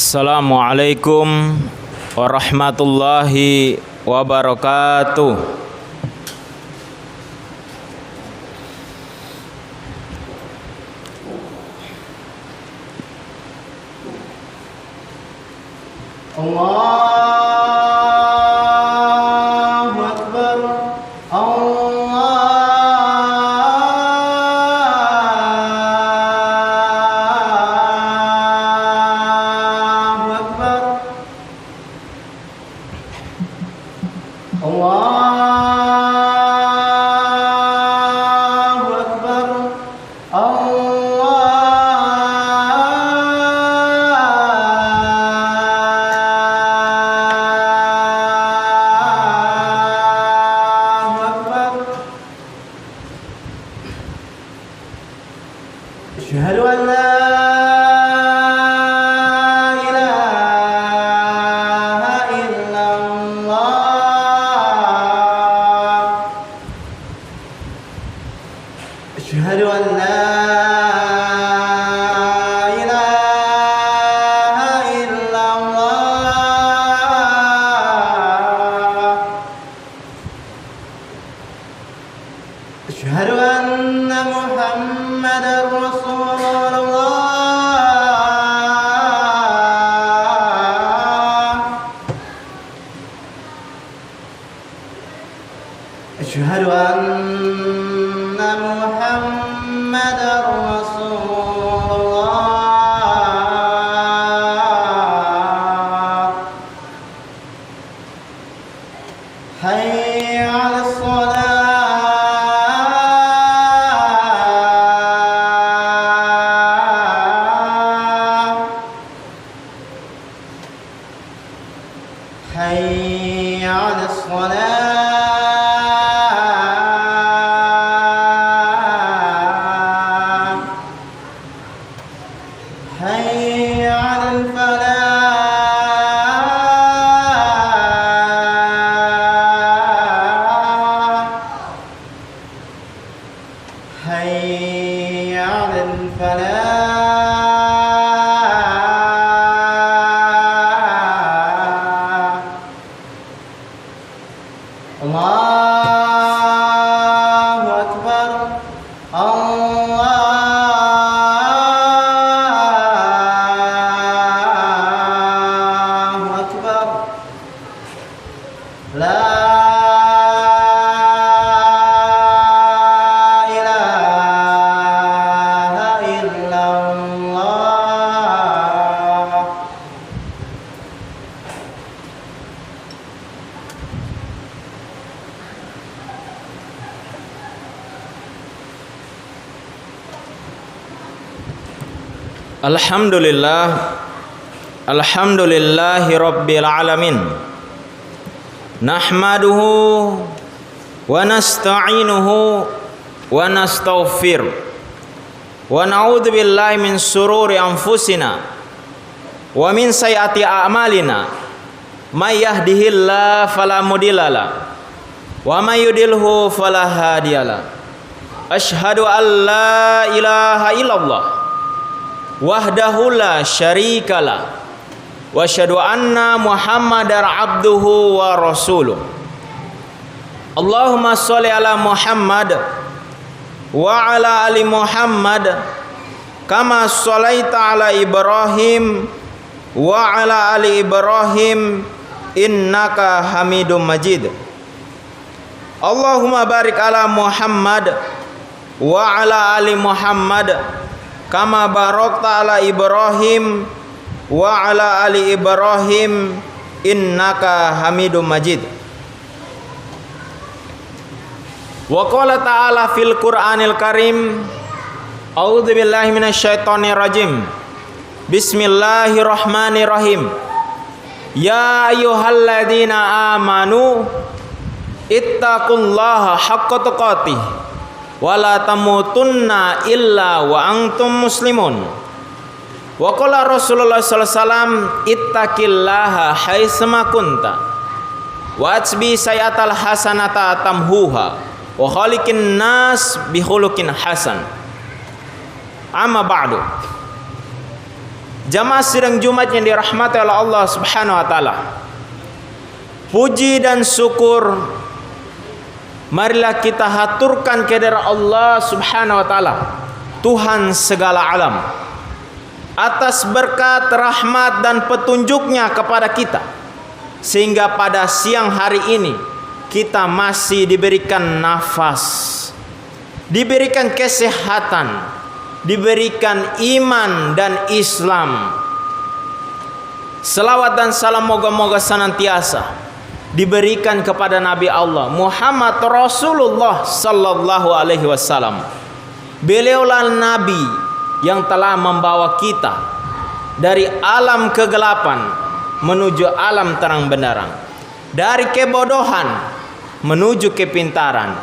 Assalamualaikum warahmatullahi wabarakatuh. Allahu Akbar. Allahu Akbar. Allahu Akbar. Allahu Akbar. Asyhadu an la ilaha illallah. Asyhadu an la ilaha illallah. Asyhadu anna Muhammadar Rasulullah. Asyhadu anna Muhammadar Rasulullah. Hayya 'alas shalah. Hayya 'alas shalah. Hayya 'alal falah. Hayya 'alal falah. Allahu Akbar. Allahu Akbar. La ilaha illallah. Alhamdulillahi rabbil alamin. Nahmaduhu wa nasta'inuhu wa nastaghfir wa na'udzu billahi min sururi anfusina wa min sayyiati a'malina. May yahdihillahu fala mudhillalah wa may yudlilhu fala hadiyalah. Asyhadu an la ilaha illallah wahdahu la syarikalah wa asyhadu anna Muhammadar abduhu wa rasuluh. Allahumma sholli ala Muhammad wa ala ali Muhammad kama sholaita ala Ibrahim wa ala ali Ibrahim innaka Hamidum Majid. Allahumma barik ala Muhammad wa ala ali Muhammad kama barakta ala Ibrahim wa ala ali Ibrahim innaka Hamidum Majid. Wa qala ta'ala fil Qur'anil Karim, a'udzu billahi minasyaitonir rajim. Bismillahirrahmanirrahim. Ya ayyuhalladzina amanu ittaqullaha haqqa tuqatih wala tamutunna illa wa antum muslimun. Wa qala Rasulullah sallallahu alaihi wasallam ittaqillaha haitsama kunta wa atsbi sayatal hasanata tamhuha wa khaliqin nas bi khuluqin hasan. Amma ba'du. Jamaah sidang Jumat yang dirahmati oleh Allah Subhanahu wa taala. Puji dan syukur marilah kita haturkan kehadirat Allah Subhanahu wa taala, Tuhan segala alam, atas berkat, rahmat dan petunjuknya kepada kita, sehingga pada siang hari ini kita masih diberikan nafas, diberikan kesehatan, diberikan iman dan Islam. Selawat dan salam moga-moga senantiasa diberikan kepada Nabi Allah Muhammad Rasulullah sallallahu alaihi wasallam. Beliaulah Nabi yang telah membawa kita dari alam kegelapan menuju alam terang benderang, dari kebodohan menuju kepintaran,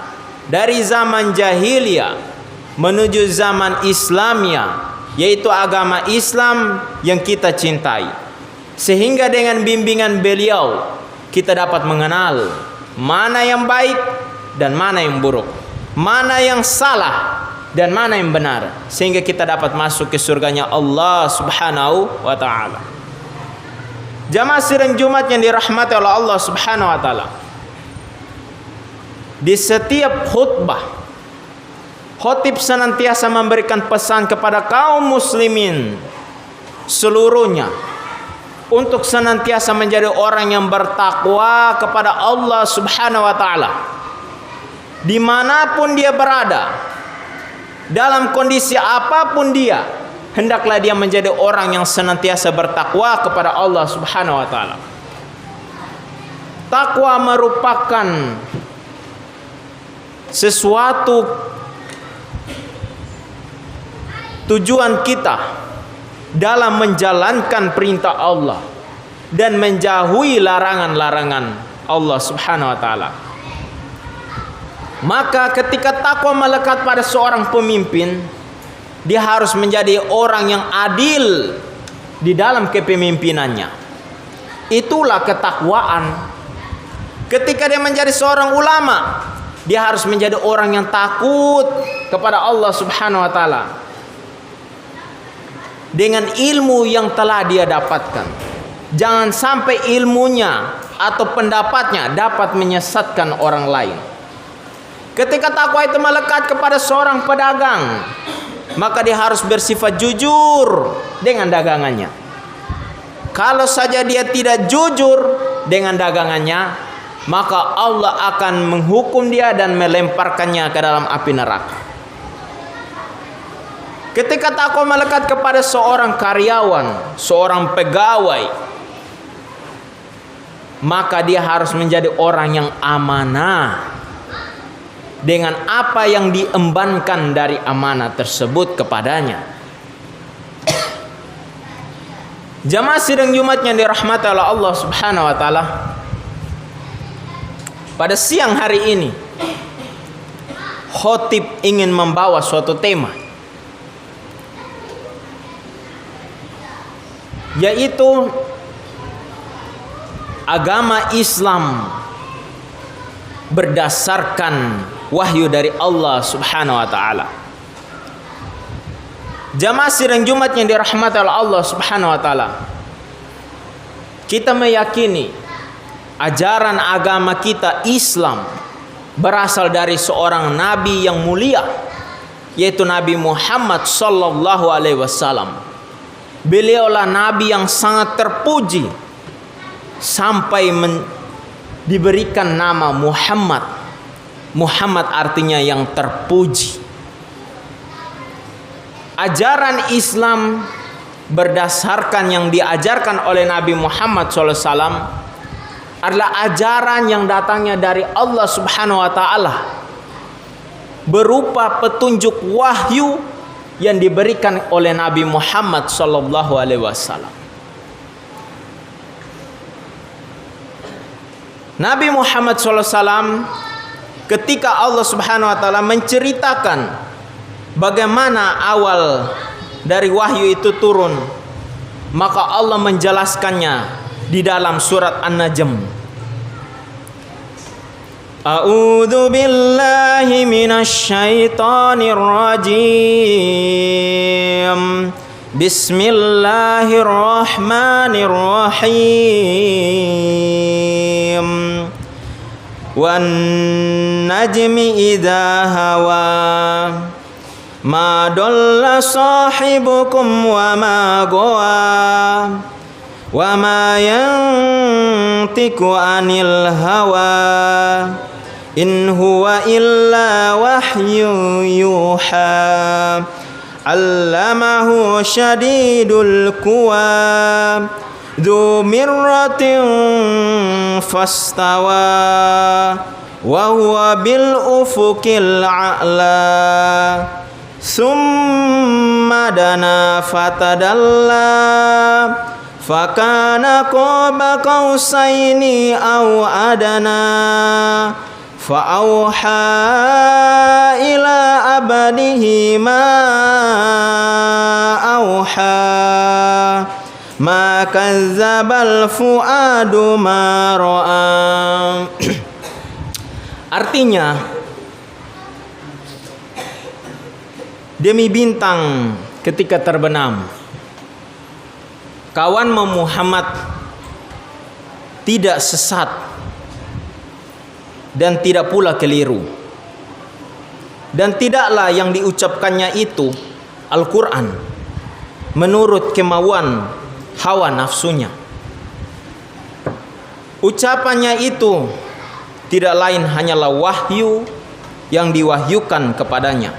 dari zaman jahiliyah menuju zaman Islamia, yaitu agama Islam yang kita cintai. Sehingga dengan bimbingan beliau kita dapat mengenal mana yang baik dan mana yang buruk, mana yang salah dan mana yang benar, sehingga kita dapat masuk ke surganya Allah Subhanahu wa taala. Jamaah sidang Jumat yang dirahmati oleh Allah Subhanahu wa taala, di setiap khutbah khatib senantiasa memberikan pesan kepada kaum muslimin seluruhnya untuk senantiasa menjadi orang yang bertakwa kepada Allah Subhanahu wa taala dimanapun dia berada, dalam kondisi apapun dia, hendaklah dia menjadi orang yang senantiasa bertakwa kepada Allah Subhanahu wa taala. Takwa merupakan sesuatu tujuan kita dalam menjalankan perintah Allah dan menjauhi larangan-larangan Allah Subhanahu wa taala. Maka ketika takwa melekat pada seorang pemimpin, dia harus menjadi orang yang adil di dalam kepemimpinannya. Itulah ketakwaan. Ketika dia menjadi seorang ulama, dia harus menjadi orang yang takut kepada Allah Subhanahu wa taala dengan ilmu yang telah dia dapatkan. Jangan sampai ilmunya atau pendapatnya dapat menyesatkan orang lain. Ketika takwa itu melekat kepada seorang pedagang, maka dia harus bersifat jujur dengan dagangannya. Kalau saja dia tidak jujur dengan dagangannya, maka Allah akan menghukum dia dan melemparkannya ke dalam api neraka. Ketika takwa melekat kepada seorang karyawan, seorang pegawai, maka dia harus menjadi orang yang amanah dengan apa yang diembankan dari amanah tersebut kepadanya. Jamaah sidang Jumat yang dirahmati oleh Allah Subhanahu wa taala, pada siang hari ini khatib ingin membawa suatu tema, yaitu agama Islam berdasarkan wahyu dari Allah Subhanahu wa taala. Jamaah sidang Jumat yang dirahmati oleh Allah Subhanahu wa taala, kita meyakini ajaran agama kita Islam berasal dari seorang nabi yang mulia, yaitu Nabi Muhammad sallallahu alaihi wasallam. Beliaulah nabi yang sangat terpuji sampai diberikan nama Muhammad. Muhammad artinya yang terpuji. Ajaran Islam berdasarkan yang diajarkan oleh Nabi Muhammad SAW adalah ajaran yang datangnya dari Allah Subhanahu wa taala berupa petunjuk wahyu yang diberikan oleh Nabi Muhammad sallallahu alaihi wasallam. Nabi Muhammad SAW ketika Allah Subhanahu wa taala menceritakan bagaimana awal dari wahyu itu turun, maka Allah menjelaskannya di dalam surat An-Najm. A'udzu billahi minasy syaithanir rajim. Bismillahirrahmanirrahim. Wan najmi idza hawa ma dalla sahibukum wa ma gawa wa ma yantiqu anil hawa in huwa illa wahyu yuha. Allamahu syadidul quwa dzu mirratin fastawa wa huwa bil ufuqil a'la. Summa dana fatadalla fakana qaba qausaini aw adana fa'auha ila abadihi ma auha ma kazzabal fuadu ma ra'a. Artinya, demi bintang ketika terbenam, kawanmu Muhammad tidak sesat dan tidak pula keliru, dan tidaklah yang diucapkannya itu Al-Quran menurut kemauan hawa nafsunya. Ucapannya itu tidak lain hanyalah wahyu yang diwahyukan kepadanya,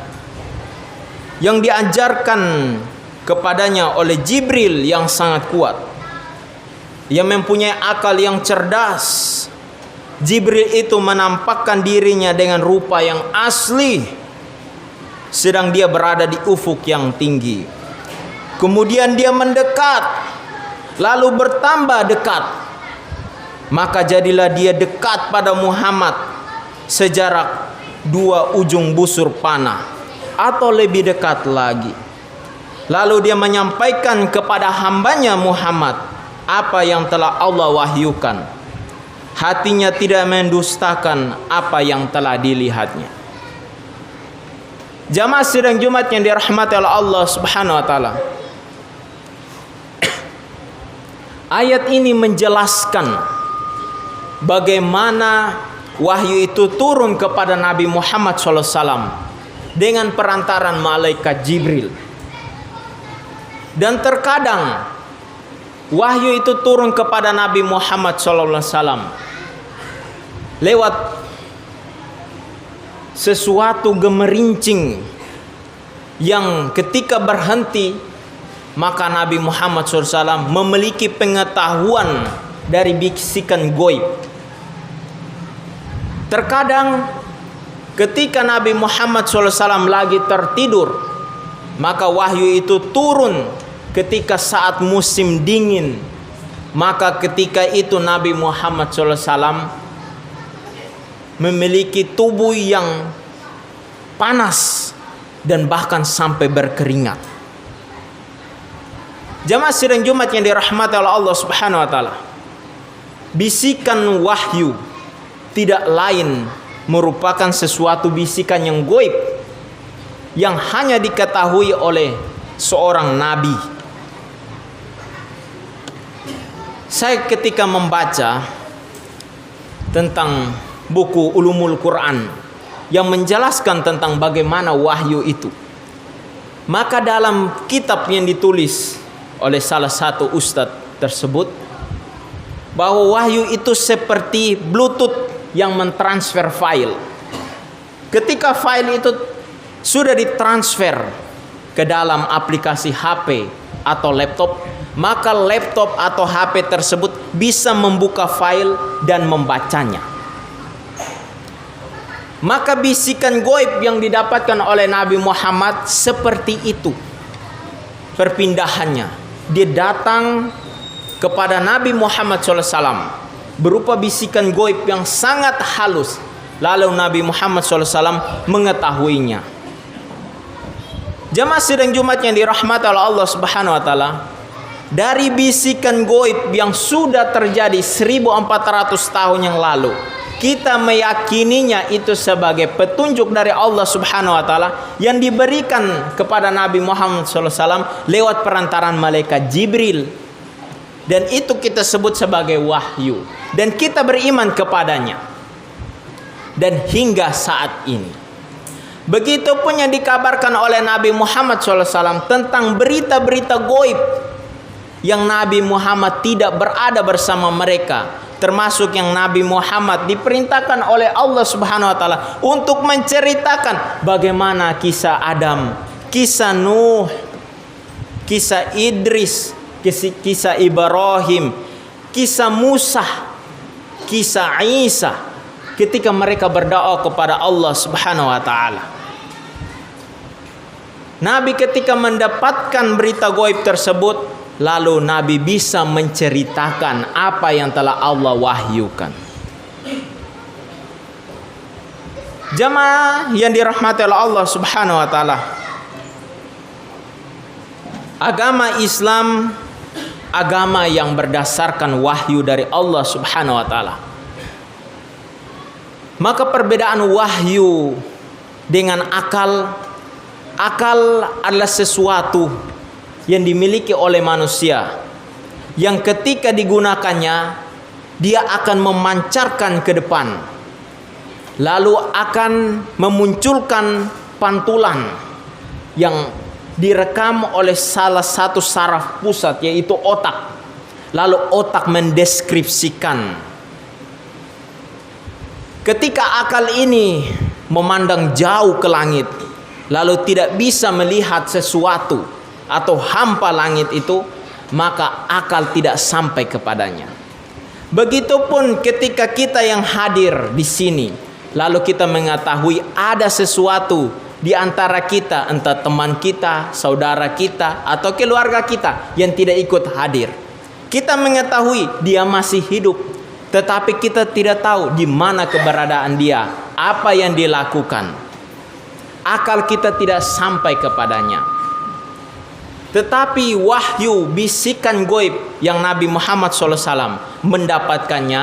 yang diajarkan kepadanya oleh Jibril yang sangat kuat, yang mempunyai akal yang cerdas. Jibril itu menampakkan dirinya dengan rupa yang asli, sedang dia berada di ufuk yang tinggi. Kemudian dia mendekat, lalu bertambah dekat. Maka jadilah dia dekat pada Muhammad sejarak 2 ujung busur panah atau lebih dekat lagi. Lalu dia menyampaikan kepada hambanya Muhammad apa yang telah Allah wahyukan. Hatinya tidak mendustakan apa yang telah dilihatnya. Jamaah sidang Jumat yang dirahmati oleh Allah Subhanahu wa taala. Ayat ini menjelaskan bagaimana wahyu itu turun kepada Nabi Muhammad SAW dengan perantaran malaikat Jibril. Dan terkadang wahyu itu turun kepada Nabi Muhammad SAW lewat sesuatu gemerincing yang ketika berhenti, maka Nabi Muhammad SAW memiliki pengetahuan dari bisikan goib. Terkadang ketika Nabi Muhammad SAW lagi tertidur, maka wahyu itu turun ketika saat musim dingin. Maka ketika itu Nabi Muhammad SAW memiliki tubuh yang panas dan bahkan sampai berkeringat. Jamaah sidang Jumat yang dirahmati oleh Allah Subhanahu wa taala. Bisikan wahyu tidak lain merupakan sesuatu bisikan yang goib yang hanya diketahui oleh seorang nabi. Saya ketika membaca tentang buku Ulumul Quran yang menjelaskan tentang bagaimana wahyu itu, maka dalam kitab yang ditulis oleh salah satu ustadz tersebut, bahwa wahyu itu seperti Bluetooth yang mentransfer file. Ketika file itu sudah ditransfer ke dalam aplikasi HP atau laptop, maka laptop atau HP tersebut bisa membuka file dan membacanya. Maka bisikan goib yang didapatkan oleh Nabi Muhammad seperti itu perpindahannya. Dia datang kepada Nabi Muhammad SAW berupa bisikan goib yang sangat halus. Lalu Nabi Muhammad SAW mengetahuinya. Jamaah sidang Jumat yang dirahmati oleh Allah Subhanahu wa taala, dari bisikan goib yang sudah terjadi 1400 tahun yang lalu, kita meyakininya itu sebagai petunjuk dari Allah Subhanahu wa taala yang diberikan kepada Nabi Muhammad SAW lewat perantaraan malaikat Jibril. Dan itu kita sebut sebagai wahyu, dan kita beriman kepadanya. Dan hingga saat ini, begitupun yang dikabarkan oleh Nabi Muhammad SAW tentang berita-berita goib yang Nabi Muhammad tidak berada bersama mereka, termasuk yang Nabi Muhammad diperintahkan oleh Allah Subhanahu wa taala untuk menceritakan bagaimana kisah Adam, kisah Nuh, kisah Idris, kisah Ibrahim, kisah Musa, kisah Isa ketika mereka berdoa kepada Allah Subhanahu wa taala. Nabi ketika mendapatkan berita gaib tersebut, lalu Nabi bisa menceritakan apa yang telah Allah wahyukan. Jamaah yang dirahmati oleh Allah Subhanahu wa taala, agama Islam agama yang berdasarkan wahyu dari Allah Subhanahu wa taala. Maka perbedaan wahyu dengan akal adalah sesuatu yang dimiliki oleh manusia, yang ketika digunakannya dia akan memancarkan ke depan, lalu akan memunculkan pantulan yang direkam oleh salah satu saraf pusat, yaitu otak. Lalu otak mendeskripsikan. Ketika akal ini memandang jauh ke langit, lalu tidak bisa melihat sesuatu atau hampa langit itu, maka akal tidak sampai kepadanya. Begitupun ketika kita yang hadir di sini, lalu kita mengetahui ada sesuatu di antara kita, entah teman kita, saudara kita, atau keluarga kita yang tidak ikut hadir. Kita mengetahui dia masih hidup, tetapi kita tidak tahu di mana keberadaan dia, apa yang dilakukan. Akal kita tidak sampai kepadanya. Tetapi wahyu, bisikan goib yang Nabi Muhammad SAW mendapatkannya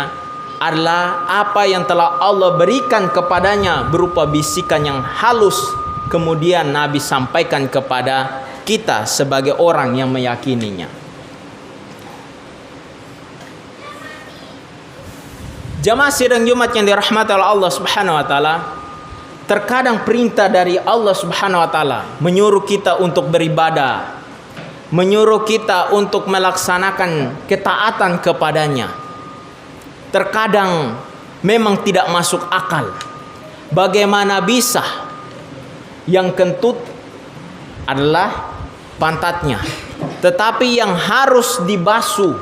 adalah apa yang telah Allah berikan kepadanya berupa bisikan yang halus. Kemudian Nabi sampaikan kepada kita sebagai orang yang meyakininya. Jamaah sidang Jumat yang dirahmati oleh Allah Subhanahu wa taala, terkadang perintah dari Allah Subhanahu wa taala menyuruh kita untuk beribadah, menyuruh kita untuk melaksanakan ketaatan kepadanya. Terkadang memang tidak masuk akal. Bagaimana bisa yang kentut adalah pantatnya, tetapi yang harus dibasuh,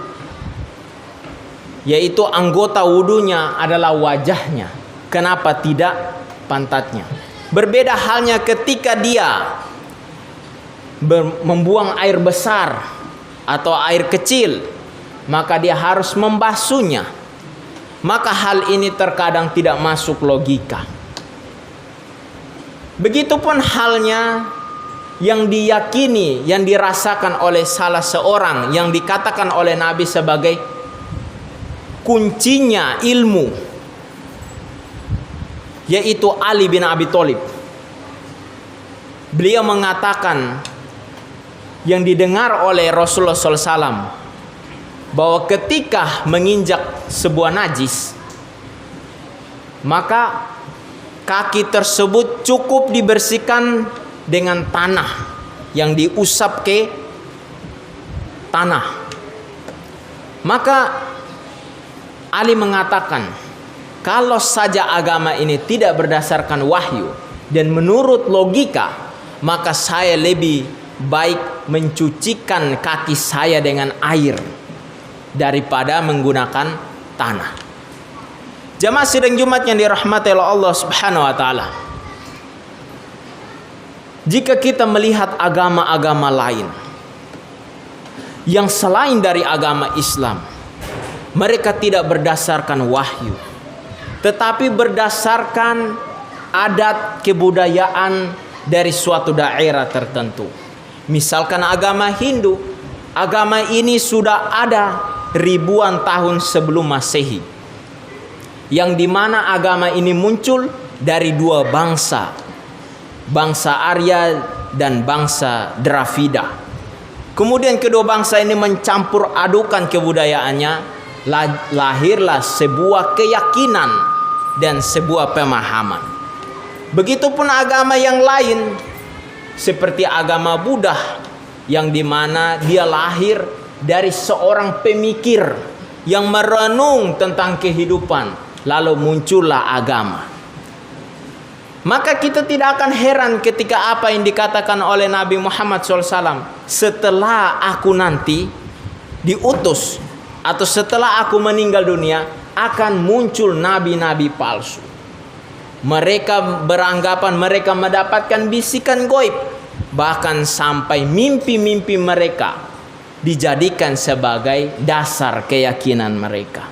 yaitu anggota wudunya, adalah wajahnya. Kenapa tidak pantatnya? Berbeda halnya ketika dia membuang air besar atau air kecil, maka dia harus membasuhnya. Maka hal ini terkadang tidak masuk logika. Begitupun halnya yang diyakini, yang dirasakan oleh salah seorang yang dikatakan oleh Nabi sebagai kuncinya ilmu, yaitu Ali bin Abi Thalib. Beliau mengatakan yang didengar oleh Rasulullah SAW, bahwa ketika menginjak sebuah najis, maka kaki tersebut cukup dibersihkan dengan tanah yang diusap ke tanah. Maka Ali mengatakan, kalau saja agama ini tidak berdasarkan wahyu dan menurut logika, maka saya lebih baik mencucikan kaki saya dengan air daripada menggunakan tanah. Jamaah sidang Jumat yang dirahmati oleh Allah Subhanahu wa taala, jika kita melihat agama-agama lain yang selain dari agama Islam, mereka tidak berdasarkan wahyu, tetapi berdasarkan adat kebudayaan dari suatu daerah tertentu. Misalkan agama Hindu, agama ini sudah ada ribuan tahun sebelum Masehi. yang dimana agama ini muncul dari dua bangsa, bangsa Arya dan bangsa Dravida. Kemudian kedua bangsa ini mencampur adukan kebudayaannya, lahirlah sebuah keyakinan dan sebuah pemahaman. Begitupun agama yang lain seperti agama Buddha, yang dimana dia lahir dari seorang pemikir yang merenung tentang kehidupan, lalu muncullah agama. Maka kita tidak akan heran ketika apa yang dikatakan oleh Nabi Muhammad SAW, setelah aku nanti diutus atau setelah aku meninggal dunia akan muncul nabi-nabi palsu. Mereka beranggapan mereka mendapatkan bisikan goib, bahkan sampai mimpi-mimpi mereka dijadikan sebagai dasar keyakinan mereka.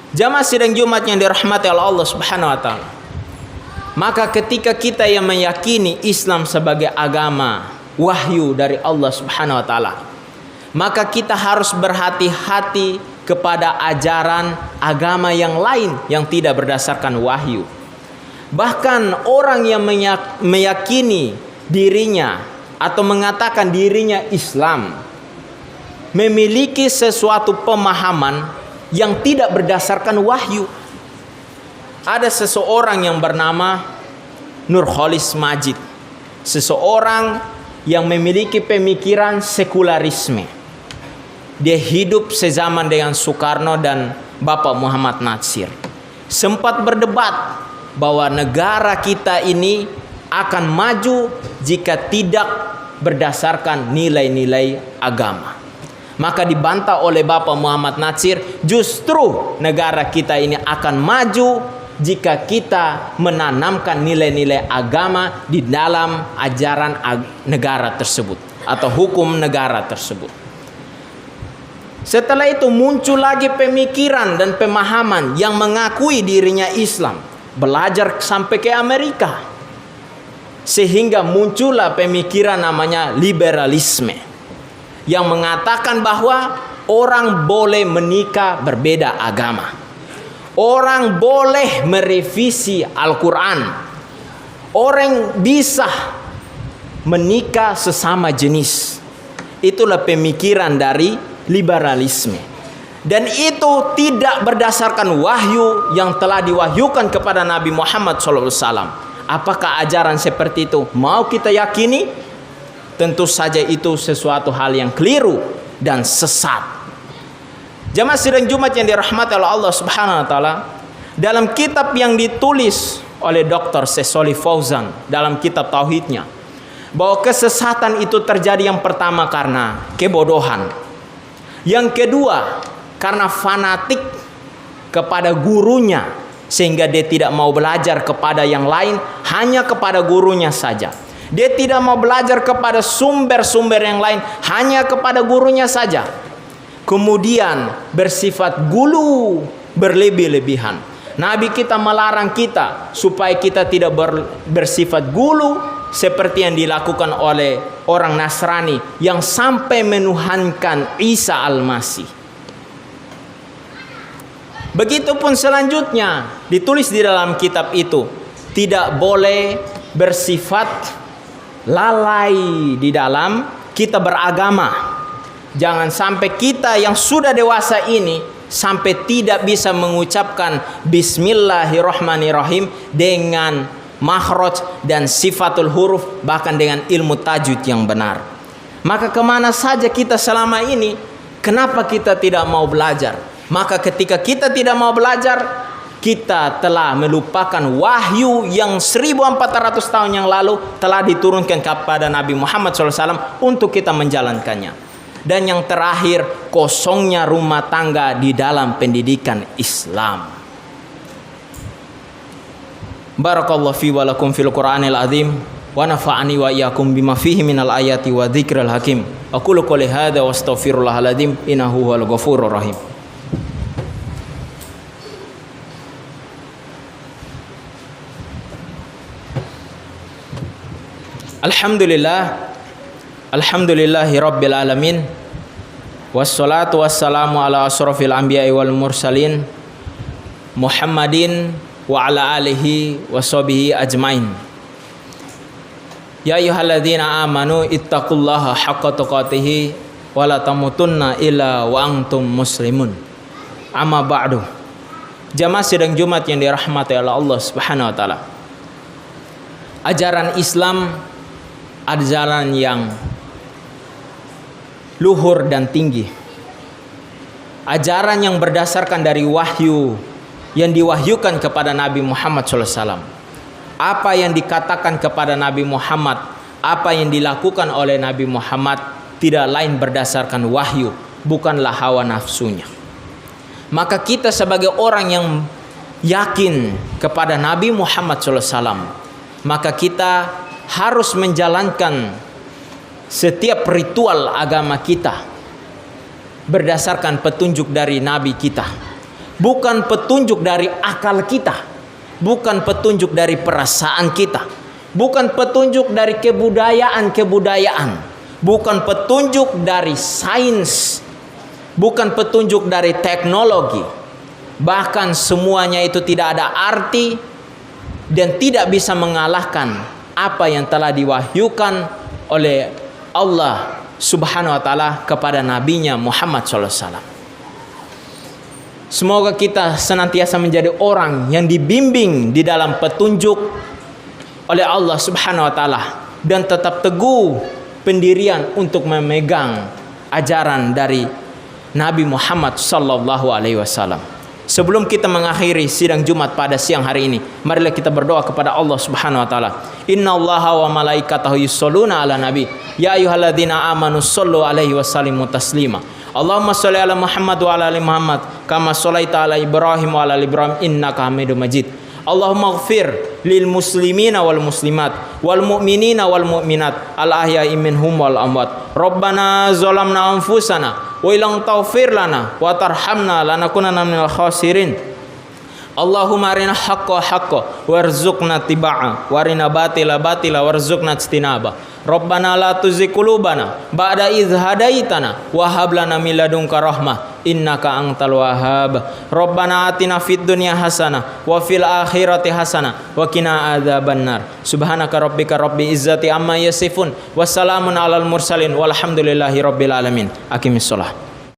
Jamaah sidang Jumat yang dirahmati oleh Allah Subhanahu wa taala. Maka ketika kita yang meyakini Islam sebagai agama wahyu dari Allah Subhanahu wa taala, maka kita harus berhati-hati kepada ajaran agama yang lain yang tidak berdasarkan wahyu. Bahkan orang yang meyakini dirinya atau mengatakan dirinya Islam memiliki sesuatu pemahaman yang tidak berdasarkan wahyu. Ada seseorang yang bernama Nurholis Majid, seseorang yang memiliki pemikiran sekularisme. Dia hidup sezaman dengan Soekarno dan Bapak Muhammad Natsir. Sempat berdebat bahwa negara kita ini akan maju jika tidak berdasarkan nilai-nilai agama. Maka dibantah oleh Bapak Muhammad Natsir, justru negara kita ini akan maju jika kita menanamkan nilai-nilai agama di dalam ajaran negara tersebut atau hukum negara tersebut. Setelah itu muncul lagi pemikiran dan pemahaman yang mengakui dirinya Islam, belajar sampai ke Amerika, sehingga muncullah pemikiran namanya liberalisme yang mengatakan bahwa orang boleh menikah berbeda agama, orang boleh merevisi Al-Quran, orang bisa menikah sesama jenis. Itulah pemikiran dari liberalisme, dan itu tidak berdasarkan wahyu yang telah diwahyukan kepada Nabi Muhammad SAW. Apakah ajaran seperti itu mau kita yakini? Tentu saja itu sesuatu hal yang keliru dan sesat. Jamaah sidang Jumat yang dirahmati oleh Allah Subhanahu wa taala, dalam kitab yang ditulis oleh Dr. Sesoli Fauzan dalam kitab tauhidnya, bahwa kesesatan itu terjadi yang pertama karena kebodohan, yang kedua karena fanatik kepada gurunya, sehingga dia tidak mau belajar kepada yang lain, hanya kepada gurunya saja. Dia tidak mau belajar kepada sumber-sumber yang lain, hanya kepada gurunya saja. Kemudian bersifat gulu, berlebih-lebihan. Nabi kita melarang kita supaya kita tidak bersifat gulu seperti yang dilakukan oleh orang Nasrani yang sampai menuhankan Isa Al-Masih. Begitupun selanjutnya ditulis di dalam kitab itu, tidak boleh bersifat lalai di dalam kita beragama. Jangan sampai kita yang sudah dewasa ini sampai tidak bisa mengucapkan Bismillahirrahmanirrahim dengan makhraj dan sifatul huruf, bahkan dengan ilmu tajwid yang benar. Maka kemana saja kita selama ini? Kenapa kita tidak mau belajar? Maka ketika kita tidak mau belajar, kita telah melupakan wahyu yang 1400 tahun yang lalu telah diturunkan kepada Nabi Muhammad SAW untuk kita menjalankannya. Dan yang terakhir, kosongnya rumah tangga di dalam pendidikan Islam. Barakallahu fi wa lakum fil Qur'anil azim wa nafa'ani wa iyyakum bima fihi minal ayati wa dzikril hakim. Aqulu qouli hadza wa astaghfirullahal azim innahu huwal ghafurur rahim. Alhamdulillah, alhamdulillahi rabbil alamin, Wassalatu wassalamu ala asrofil anbiya'i wal mursalin Muhammadin wa ala alihi wa sahbihi ajmain. Ya ayyuhalladzina amanu ittaqullaha haqqa tuqatih wa la tamutunna illa wa antum muslimun. Amma ba'du. Jamaah sidang Jumat yang dirahmati oleh Allah Subhanahu wa taala. Ajaran Islam ajaran yang luhur dan tinggi. Ajaran yang berdasarkan dari wahyu yang diwahyukan kepada Nabi Muhammad SAW. Apa yang dikatakan kepada Nabi Muhammad, apa yang dilakukan oleh Nabi Muhammad tidak lain berdasarkan wahyu, bukanlah hawa nafsunya. Maka kita sebagai orang yang yakin kepada Nabi Muhammad SAW, maka kita harus menjalankan setiap ritual agama kita berdasarkan petunjuk dari Nabi kita, bukan petunjuk dari akal kita, bukan petunjuk dari perasaan kita, bukan petunjuk dari kebudayaan, bukan petunjuk dari sains, bukan petunjuk dari teknologi. Bahkan semuanya itu tidak ada arti dan tidak bisa mengalahkan apa yang telah diwahyukan oleh Allah Subhanahu wa taala kepada nabinya Muhammad SAW. Semoga kita senantiasa menjadi orang yang dibimbing di dalam petunjuk oleh Allah Subhanahu wa taala dan tetap teguh pendirian untuk memegang ajaran dari Nabi Muhammad sallallahu alaihi wasallam. Sebelum kita mengakhiri sidang Jumat pada siang hari ini, marilah kita berdoa kepada Allah Subhanahu wa taala. Innallaha wa malaikatahu yusholluna ala nabi. Ya ayyuhalladzina amanu shollu alaihi wa sallimu taslima. Allahumma sholli ala Muhammad wa ala ali Muhammad kama shallaita ala Ibrahim wa ala ali Ibrahim innaka Hamidum Majid. Allahumma ighfir lil muslimina wal muslimat wal mu'minina wal mu'minat al ahya'i minhum wal amwat. Rabbana zalamna anfusana wa illam taghfir lana wa tarhamna lanakunanna minal khasirin. Allahumma arina haqqa haqqa warzuqna tiba'a warina batila batila warzuqna ijtinaba. Rabbana la tuzigh qulubana ba'da idh hadaitana wa hab lana min ladunka rahmah innaka antal wahhab. Rabbana atina fid dunya hasanah wa fil akhirati hasanah wa qina adzabannar. Subhanaka rabbika rabbil izzati amma yasifun wassalamun alal mursalin walhamdulillahi rabbil alamin. Aqimissalah.